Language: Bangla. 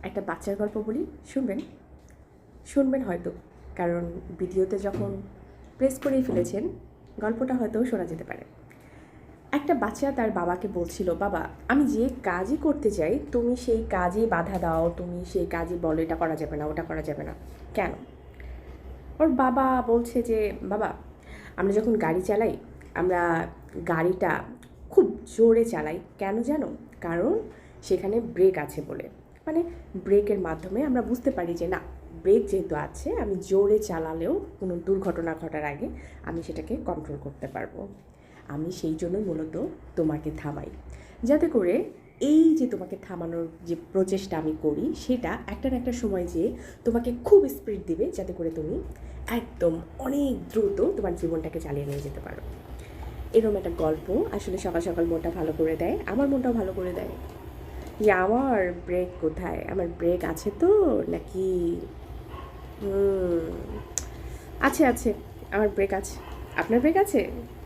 একটা বাচ্চার গল্প বলি, শুনবেন? শুনবেন হয়তো, কারণ ভিডিওতে যখন প্রেস করেই ফেলেছেন, গল্পটা হয়তো শোনা যেতে পারে। একটা বাচ্চা তার বাবাকে বলছিল, বাবা আমি যে কাজই করতে চাই তুমি সেই কাজই বাধা দাও, তুমি সেই কাজই বলো এটা করা যাবে না, ওটা করা যাবে না, কেন? ওর বাবা বলছে যে, বাবা আমরা যখন গাড়ি চালাই, আমরা গাড়িটা খুব জোরে চালাই, কেন জানো? কারণ সেখানে ব্রেক আছে বলে। মানে ব্রেকের মাধ্যমে আমরা বুঝতে পারি যে না, ব্রেক যেহেতু আছে, আমি জোরে চালালেও কোনো দুর্ঘটনা ঘটার আগে আমি সেটাকে কন্ট্রোল করতে পারবো। আমি সেই জন্য মূলত তোমাকে থামাই, যাতে করে এই যে তোমাকে থামানোর যে প্রচেষ্টা আমি করি, সেটা একটা না একটা সময় যেয়ে তোমাকে খুব স্পিড দিবে, যাতে করে তুমি একদম অনেক দ্রুত তোমার জীবনটাকে চালিয়ে নিয়ে যেতে পারো। এরকম একটা গল্প আসলে সকাল সকাল মনটা ভালো করে দেয়, আমার মনটাও ভালো করে দেয় যে আমার ব্রেক কোথায়, আমার ব্রেক আছে তো নাকি? আছে আছে, আমার ব্রেক আছে। আপনার ব্রেক আছে?